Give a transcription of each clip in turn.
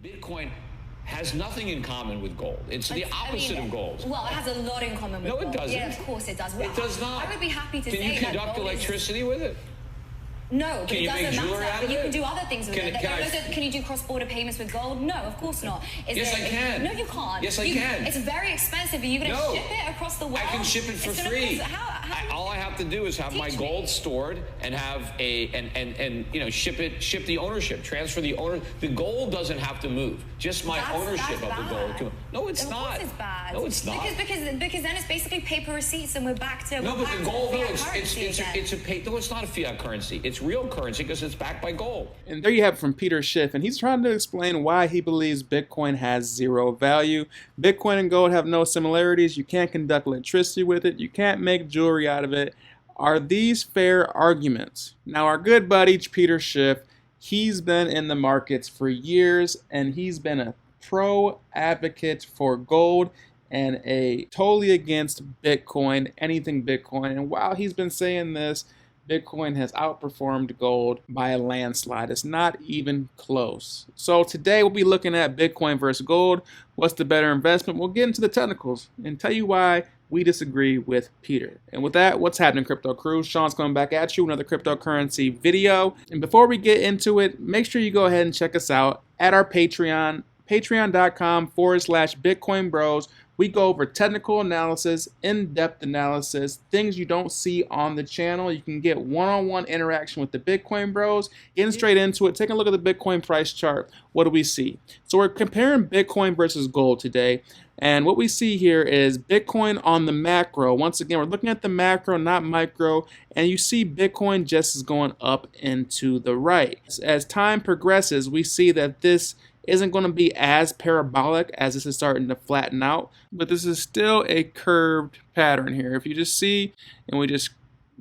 Bitcoin has nothing in common with gold. It's the opposite of gold. Well, it has a lot in common with gold. No, it doesn't. Yeah, of course it does. It does not. I would be happy to say that. Can you conduct electricity with it? No, but it doesn't matter. But you can do other things with it. Can you do cross-border payments with gold? No, of course not. Yes, I can. No, you can't. Yes, I can. It's very expensive. Are you going to ship it across the world? I can ship it for free. All I have to do is have my gold stored and have ship the ownership, transfer the owner. The gold doesn't have to move. Just my ownership of the gold. No, it's not. Of course it's bad. No, it's not. Because then it's basically paper receipts and we're back to no, but the gold, no, it's not a fiat currency. It's real currency because it's backed by gold. And there you have it from Peter Schiff, and he's trying to explain why he believes Bitcoin has zero value. Bitcoin and gold have no similarities. You can't conduct electricity with it. You can't make jewelry out of it. Are these fair arguments? Now, our good buddy Peter Schiff, he's been in the markets for years, and he's been a pro advocate for gold and a totally against Bitcoin, anything Bitcoin. And while he's been saying this, Bitcoin has outperformed gold by a landslide. It's not even close. So today we'll be looking at Bitcoin versus gold. What's the better investment? We'll get into the technicals and tell you why we disagree with Peter. And with that, what's happening, Crypto Crew? Sean's coming back at you, another cryptocurrency video. And before we get into it, make sure you go ahead and check us out at our Patreon, patreon.com/Bitcoin Bros. We go over technical analysis, in-depth analysis, things you don't see on the channel. You can get one-on-one interaction with the Bitcoin Bros. Getting straight into it, taking a look at the Bitcoin price chart. What do we see? So we're comparing Bitcoin versus gold today. And what we see here is Bitcoin on the macro. Once again, we're looking at the macro, not micro. And you see Bitcoin just is going up and to the right. As time progresses, we see that this isn't going to be as parabolic as this is starting to flatten out, but this is still a curved pattern here. If you just see, and we just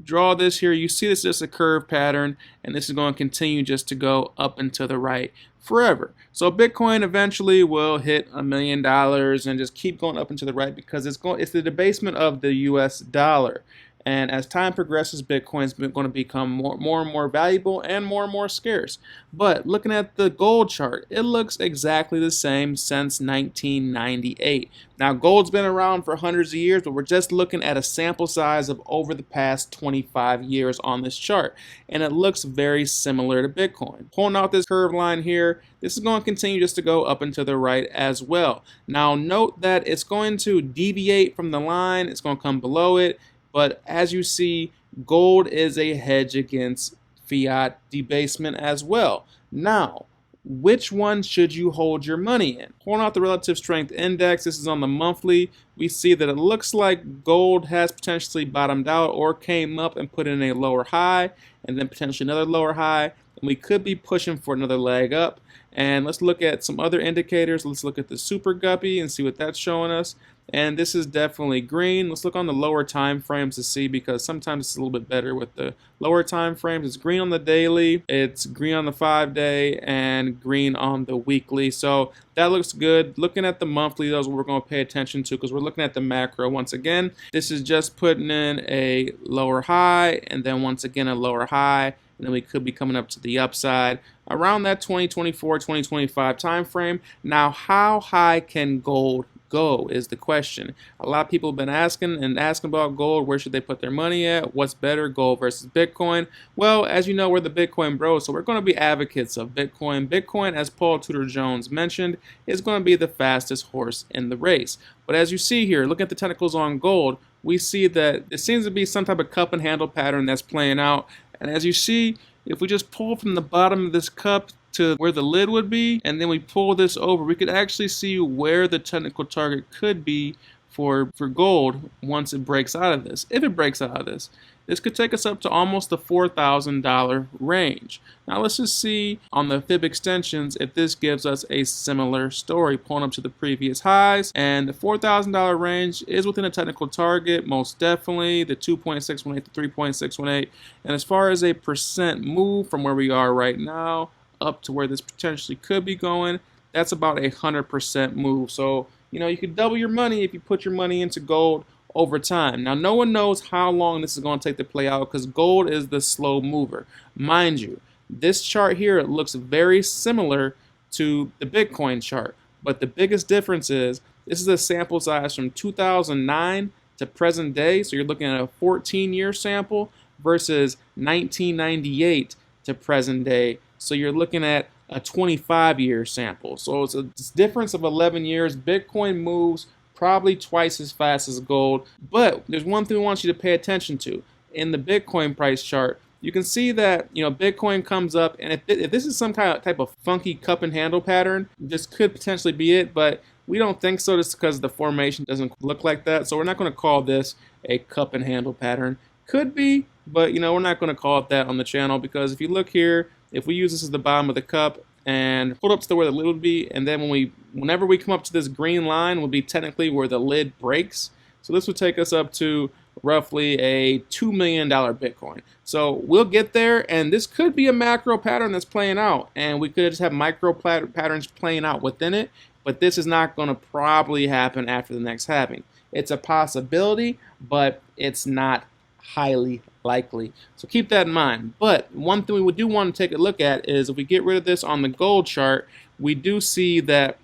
draw this here, you see this is just a curved pattern, and this is going to continue just to go up and to the right forever. So Bitcoin eventually will hit $1 million and just keep going up and to the right because it's the debasement of the US dollar. And as time progresses, Bitcoin is going to become more and more valuable and more scarce. But looking at the gold chart, it looks exactly the same since 1998. Now, gold's been around for hundreds of years, but we're just looking at a sample size of over the past 25 years on this chart. And it looks very similar to Bitcoin. Pulling out this curved line here, this is going to continue just to go up and to the right as well. Now, note that it's going to deviate from the line. It's going to come below it. But as you see, gold is a hedge against fiat debasement as well. Now, which one should you hold your money in? Pulling out the relative strength index, this is on the monthly. We see that it looks like gold has potentially bottomed out or came up and put in a lower high and then potentially another lower high. And we could be pushing for another leg up. And let's look at some other indicators. Let's look at the super guppy and see what that's showing us. And this is definitely green. Let's look on the lower time frames to see, because sometimes it's a little bit better with the lower time frames. It's green on the daily, it's green on the 5-day, and green on the weekly. So that looks good. Looking at the monthly, those are what we're going to pay attention to, because we're looking at the macro. Once again, this is just putting in a lower high and then once again a lower high. And then we could be coming up to the upside around that 2024, 2025 time frame. Now, how high can gold go is the question. A lot of people have been asking about gold. Where should they put their money at? What's better, gold versus Bitcoin? Well, as you know, we're the Bitcoin Bros, so we're going to be advocates of Bitcoin. Bitcoin, as Paul Tudor Jones mentioned, is going to be the fastest horse in the race. But as you see here, look at the technicals on gold, we see that it seems to be some type of cup and handle pattern that's playing out. And as you see, if we just pull from the bottom of this cup to where the lid would be, and then we pull this over, we could actually see where the technical target could be for gold once it breaks out of this. If it breaks out of this, this could take us up to almost the $4,000 range. Now let's just see on the fib extensions if this gives us a similar story, pulling up to the previous highs. And the $4,000 range is within a technical target, most definitely, the 2.618 to 3.618. And as far as a percent move from where we are right now up to where this potentially could be going, that's about 100% move. So, you know, you could double your money if you put your money into gold over time. Now, no one knows how long this is going to take to play out, because gold is the slow mover. Mind you, this chart here, it looks very similar to the Bitcoin chart. But the biggest difference is this is a sample size from 2009 to present day. So you're looking at a 14-year sample versus 1998 to present day. So you're looking at a 25-year sample. So it's a difference of 11 years. Bitcoin moves probably twice as fast as gold. But there's one thing we want you to pay attention to. In the Bitcoin price chart, you can see that, Bitcoin comes up, and if this is some kind of type of funky cup and handle pattern, this could potentially be it, but we don't think so just because the formation doesn't look like that. So we're not going to call this a cup and handle pattern. Could be, but we're not going to call it that on the channel, because if you look here, if we use this as the bottom of the cup and hold up to where the lid would be, and then whenever we come up to this green line will be technically where the lid breaks. So this would take us up to roughly a $2 million Bitcoin. So we'll get there, and this could be a macro pattern that's playing out, and we could just have micro patterns playing out within it, but this is not going to probably happen after the next halving. It's a possibility, but it's not highly likely. So keep that in mind. But one thing we do want to take a look at is if we get rid of this on the gold chart, we do see that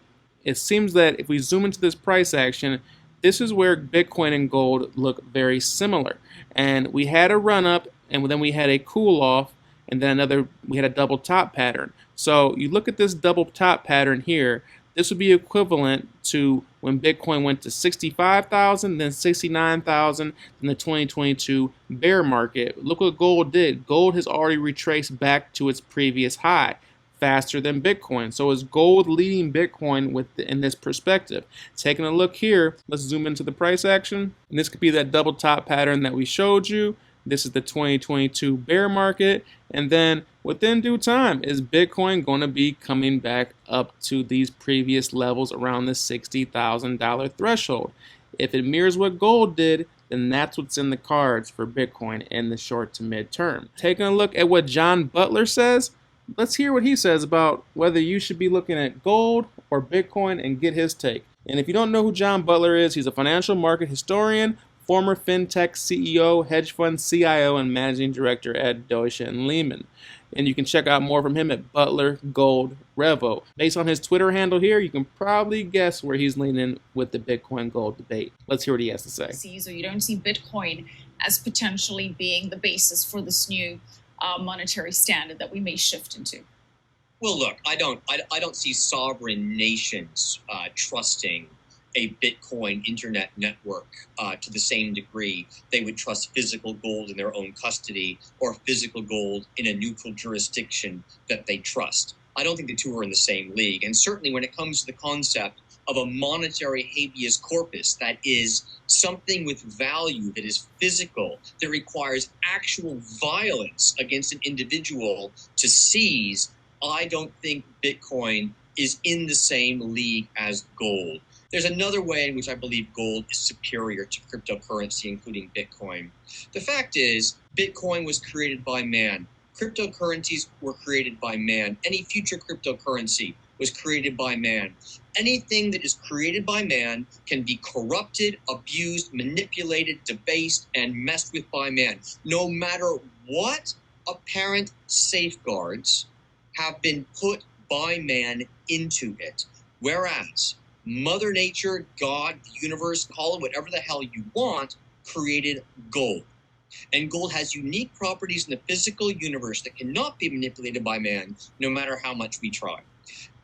it seems that if we zoom into this price action, this is where Bitcoin and gold look very similar. And we had a run up, and then we had a cool off, and then we had a double top pattern. So you look at this double top pattern here, this would be equivalent to when Bitcoin went to 65,000, then 69,000 in the 2022 bear market. Look what gold did. Gold has already retraced back to its previous high faster than Bitcoin. So is gold leading Bitcoin in this perspective? Taking a look here, let's zoom into the price action. And this could be that double top pattern that we showed you. This is the 2022 bear market. And then within due time, is Bitcoin going to be coming back up to these previous levels around the $60,000 threshold? If it mirrors what gold did, then that's what's in the cards for Bitcoin in the short to mid term. Taking a look at what John Butler says, let's hear what he says about whether you should be looking at gold or Bitcoin and get his take. And if you don't know who John Butler is, he's a financial market historian, former fintech CEO, hedge fund CIO, and managing director at Deutsche and Lehman. And you can check out more from him at Butler Gold Revo. Based on his Twitter handle here, you can probably guess where he's leaning with the Bitcoin gold debate. Let's hear what he has to say. So you don't see Bitcoin as potentially being the basis for this new monetary standard that we may shift into? Well, look, I don't see sovereign nations trusting a Bitcoin internet network to the same degree they would trust physical gold in their own custody or physical gold in a neutral jurisdiction that they trust. I don't think the two are in the same league. And certainly when it comes to the concept of a monetary habeas corpus, that is something with value, that is physical, that requires actual violence against an individual to seize, I don't think Bitcoin is in the same league as gold. There's another way in which I believe gold is superior to cryptocurrency, including Bitcoin. The fact is, Bitcoin was created by man. Cryptocurrencies were created by man. Any future cryptocurrency was created by man. Anything that is created by man can be corrupted, abused, manipulated, debased, and messed with by man, no matter what apparent safeguards have been put by man into it. Whereas Mother Nature, God, the universe, call it whatever the hell you want, created gold. And gold has unique properties in the physical universe that cannot be manipulated by man, no matter how much we try.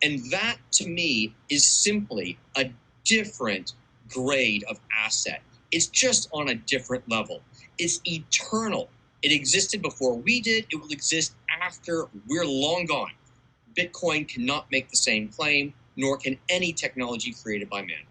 And that, to me, is simply a different grade of asset. It's just on a different level. It's eternal. It existed before we did. It will exist after we're long gone. Bitcoin cannot make the same claim, nor can any technology created by man.